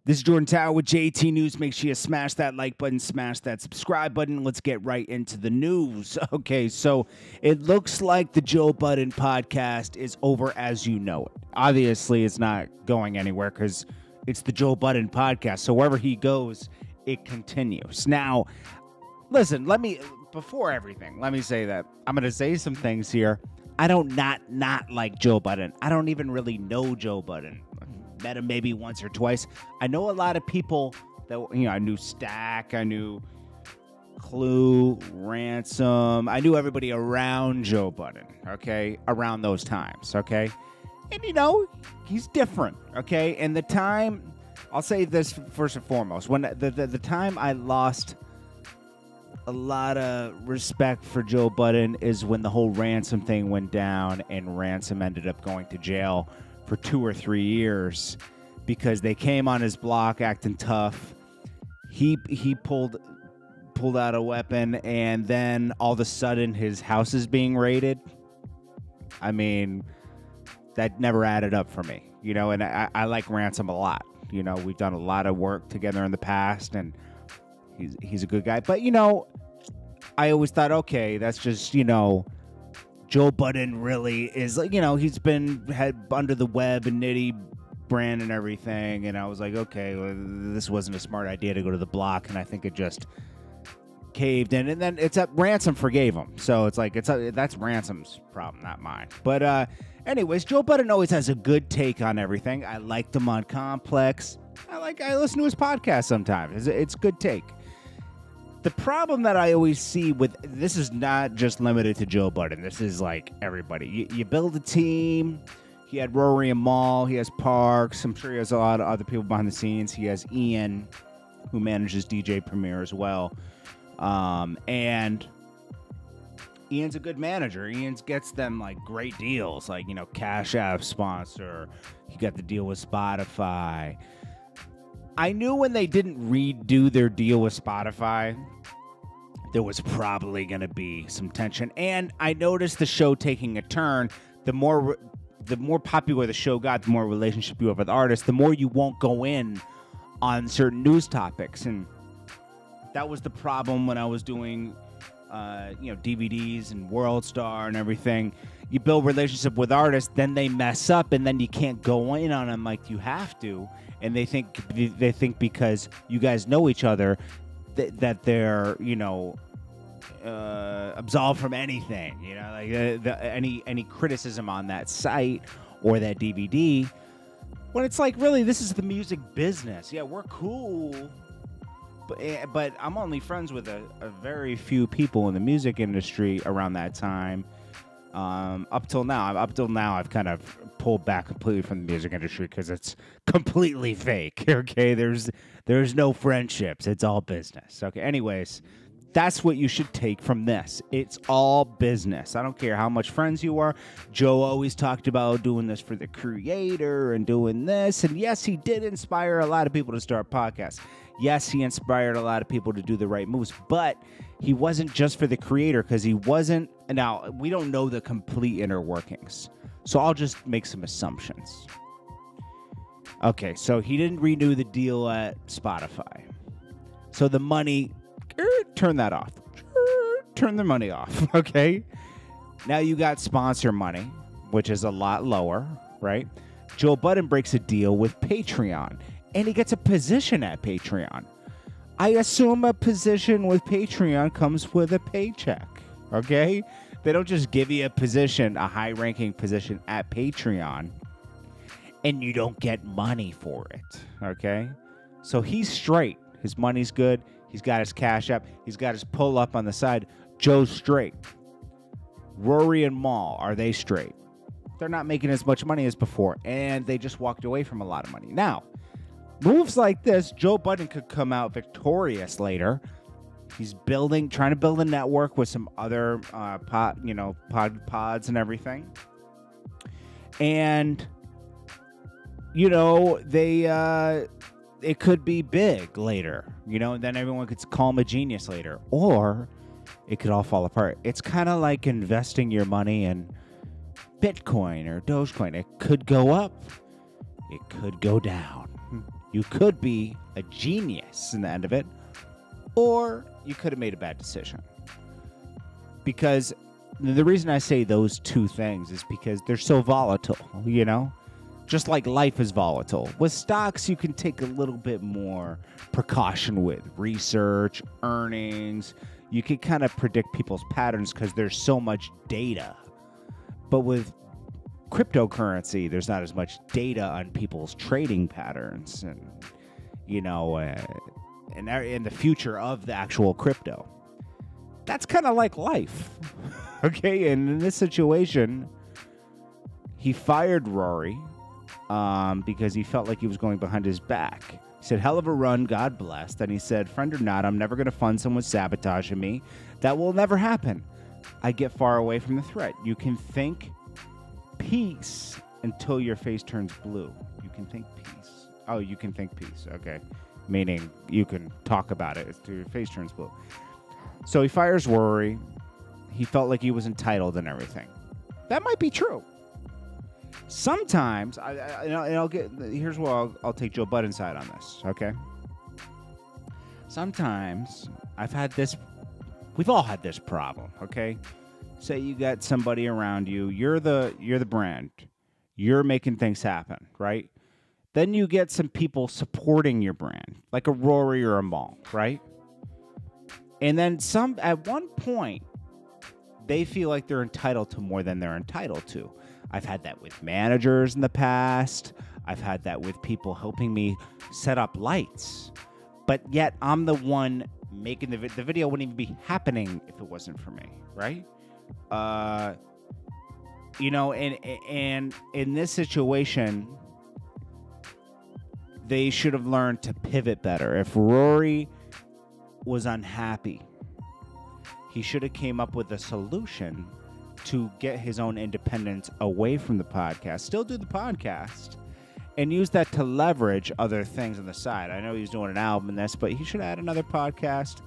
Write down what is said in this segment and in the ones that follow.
This is Jordan Tower with JT News. Make sure you smash that like button, smash that subscribe button. Let's get right into the news. Okay, so it looks like the Joe Budden podcast is over as you know it. Obviously, it's not going anywhere because it's the Joe Budden podcast. So wherever he goes, it continues. Now, listen, before everything, let me say that I'm going to say some things here. I don't not like Joe Budden. I don't even really know Joe Budden. Met him maybe once or twice. I know a lot of people that, I knew Stack, I knew Clue, Ransom. I knew everybody around Joe Budden, okay, around those times, okay? And, he's different, okay? And the time, I'll say this first and foremost, when the time I lost a lot of respect for Joe Budden is when the whole Ransom thing went down and Ransom ended up going to jail for 2 or 3 years because they came on his block acting tough. He pulled out a weapon, and then all of a sudden his house is being raided. I mean, that never added up for me, and I like Ransom a lot. We've done a lot of work together in the past, and he's a good guy. But, I always thought, okay, that's just, Joe Budden really is like, he's been under the web and Nitty brand and everything. And I was like, okay, well, this wasn't a smart idea to go to the block. And I think it just caved in. And then Ransom forgave him. So it's like, that's Ransom's problem, not mine. But anyways, Joe Budden always has a good take on everything. I liked him on Complex. I listen to his podcast sometimes. It's a good take. The problem that I always see with this is not just limited to Joe Budden. This is like everybody. You build a team. He had Rory and Maul. He has Parks. I'm sure he has a lot of other people behind the scenes. He has Ian, who manages DJ Premier as well. And Ian's a good manager. Ian gets them like great deals, like, Cash App sponsor. He got the deal with Spotify. I knew when they didn't redo their deal with Spotify, there was probably going to be some tension. And I noticed the show taking a turn. The more popular the show got, the more relationship you have with artists, the more you won't go in on certain news topics. And that was the problem when I was doing, DVDs and World Star and everything. You build relationship with artists, then they mess up, and then you can't go in on them like you have to. And they think because you guys know each other that they're absolved from anything. Any criticism on that site or that DVD. When it's like, really, this is the music business. Yeah, we're cool, but I'm only friends with a very few people in the music industry around that time. Up till now, I've kind of pulled back completely from the music industry because it's completely fake. Okay, there's no friendships. It's all business. Okay, anyways, that's what you should take from this. It's all business. I don't care how much friends you are. Joe always talked about doing this for the creator and doing this. And yes, he did inspire a lot of people to start podcasts. Yes, he inspired a lot of people to do the right moves, but he wasn't just for the creator because he wasn't. Now, we don't know the complete inner workings, so I'll just make some assumptions. Okay, so he didn't renew the deal at Spotify. So the money, turn that off. Turn the money off, okay? Now you got sponsor money, which is a lot lower, right? Joe Budden breaks a deal with Patreon, and he gets a position at Patreon. I assume a position with Patreon comes with a paycheck, okay? They don't just give you a position, a high-ranking position at Patreon, and you don't get money for it, okay? So he's straight. His money's good. He's got his Cash App. He's got his pull-up on the side. Joe's straight. Rory and Maul, are they straight? They're not making as much money as before, and they just walked away from a lot of money. Now, moves like this, Joe Budden could come out victorious later. He's trying to build a network with some other pods and everything. And, it could be big later, and then everyone could call him a genius later. Or it could all fall apart. It's kind of like investing your money in Bitcoin or Dogecoin. It could go up. It could go down. You could be a genius in the end of it, or you could have made a bad decision. Because the reason I say those two things is because they're so volatile, you know? Just like life is volatile. With stocks, you can take a little bit more precaution with research, earnings. You can kind of predict people's patterns because there's so much data. But with cryptocurrency, there's not as much data on people's trading patterns and, you know, and the future of the actual crypto. That's kind of like life. Okay, and in this situation, he fired Rory because he felt like he was going behind his back. He said, hell of a run, God bless. Then he said, friend or not, I'm never going to fund someone sabotaging me. That will never happen. I get far away from the threat. You can think peace until your face turns blue. You can think peace. Oh, you can think peace. Okay. Meaning you can talk about it until your face turns blue. So he fires Rory. He felt like he was entitled and everything. That might be true. Sometimes, here's where I'll take Joe Budden's side on this, okay? Sometimes we've all had this problem, okay? Say you got somebody around you, you're the brand, you're making things happen, right? Then you get some people supporting your brand, like a Rory or a Maul, right? And then at one point, they feel like they're entitled to more than they're entitled to. I've had that with managers in the past. I've had that with people helping me set up lights. But yet I'm the one making the video wouldn't even be happening if it wasn't for me, right? You know, and in this situation, they should have learned to pivot better. If Rory was unhappy, he should have came up with a solution to get his own independence away from the podcast, still do the podcast, and use that to leverage other things on the side. I know he's doing an album and this, but he should add another podcast,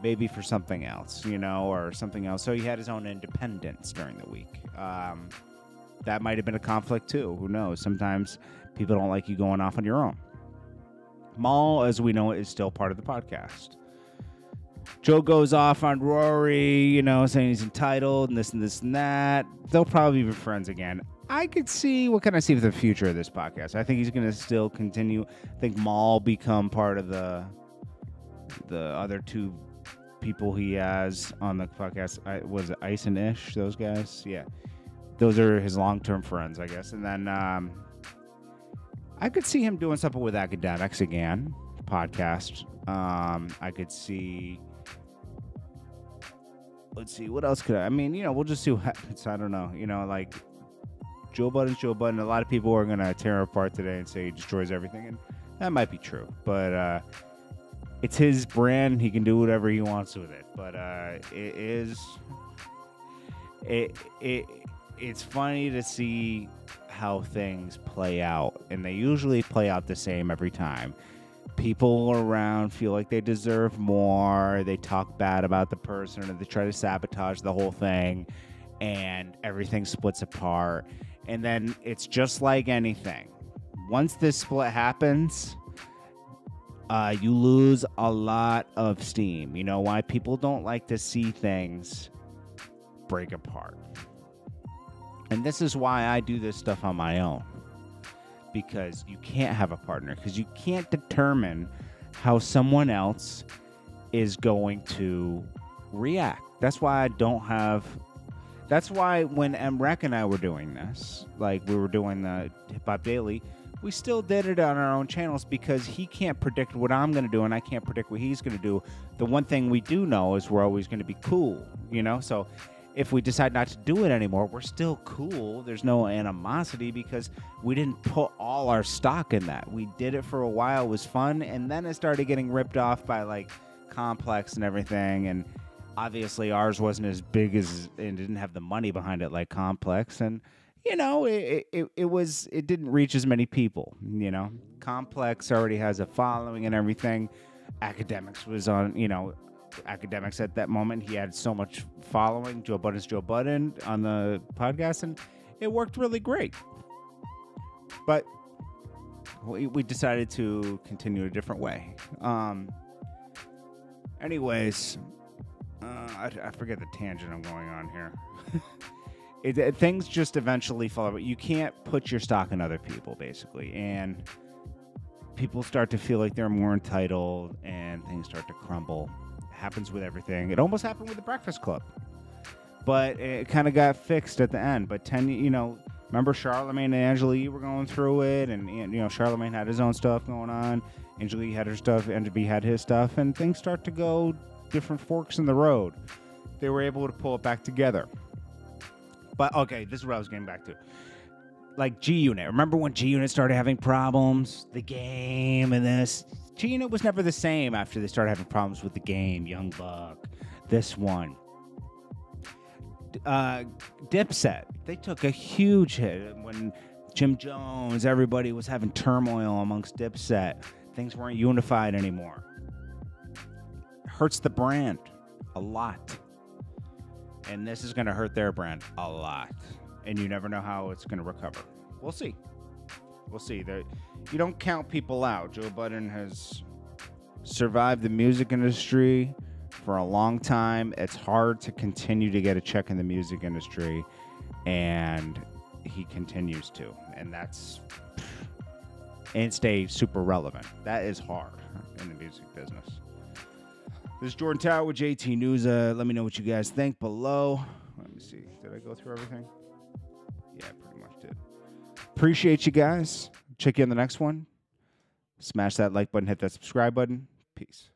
maybe for something else, you know, or something else. So he had his own independence during the week. That might have been a conflict too. Who knows? Sometimes people don't like you going off on your own. Maul, as we know, is still part of the podcast. Joe goes off on Rory, you know, saying he's entitled and this and that. They'll probably be friends again. I could see what can I see for the future of this podcast. I think he's going to still continue. I think Maul become part of the other two people he has on the podcast. Was it Ice and Ish? Those guys, yeah, those are his long-term friends, I guess. And then I could see him doing something with academics again, podcast. I could see. Let's see, what else could I mean, you know, we'll just see what happens. I don't know. You know, like, Joe Budden's Joe Budden. A lot of people are going to tear him apart today and say he destroys everything, and that might be true. But it's his brand. He can do whatever he wants with it. But it's funny to see how things play out, and they usually play out the same every time. People around feel like they deserve more. They talk bad about the person, or they try to sabotage the whole thing, and everything splits apart. And then it's just like anything. Once this split happens, you lose a lot of steam. You know why? People don't like to see things break apart. And this is why I do this stuff on my own. Because you can't have a partner, because you can't determine how someone else is going to react. That's why I don't have. That's why when MREC and I were doing this, like we were doing the Hip Hop Daily, we still did it on our own channels because he can't predict what I'm going to do and I can't predict what he's going to do. The one thing we do know is we're always going to be cool, you know? So if we decide not to do it anymore, we're still cool. There's no animosity because we didn't put all our stock in that. We did it for a while. It was fun. And then it started getting ripped off by like Complex and everything. And obviously ours wasn't as big as, and didn't have the money behind it like Complex. And, you know, it didn't reach as many people, you know. Complex already has a following and everything. Academics was on, you know, Academics at that moment. He had so much following. Joe Budden's Joe Budden on the podcast, and it worked really great. But we decided to continue a different way. Anyways, I forget the tangent I'm going on here. Things just eventually fall apart. You can't put your stock in other people, basically, and people start to feel like they're more entitled, and things start to crumble. It happens with everything. It almost happened with the Breakfast Club, but it kind of got fixed at the end. But remember Charlemagne and Angela Yee were going through it, and Charlemagne had his own stuff going on. Angela Yee had her stuff, and B had his stuff, and things start to go different forks in the road. They were able to pull it back together. But, okay, this is what I was getting back to. Like G-Unit. Remember when G-Unit started having problems? The game and this. G-Unit was never the same after they started having problems with the game. Young Buck. This one. Dipset. They took a huge hit when Jim Jones, everybody was having turmoil amongst Dipset. Things weren't unified anymore. Hurts the brand a lot. And this is going to hurt their brand a lot. And you never know how it's going to recover. We'll see. We'll see. You don't count people out. Joe Budden has survived the music industry for a long time. It's hard to continue to get a check in the music industry. And he continues to. And stay super relevant. That is hard in the music business. This is Jordan Tower with JT News. Let me know what you guys think below. Let me see. Did I go through everything? Yeah, I pretty much did. Appreciate you guys. Check you on the next one. Smash that like button. Hit that subscribe button. Peace.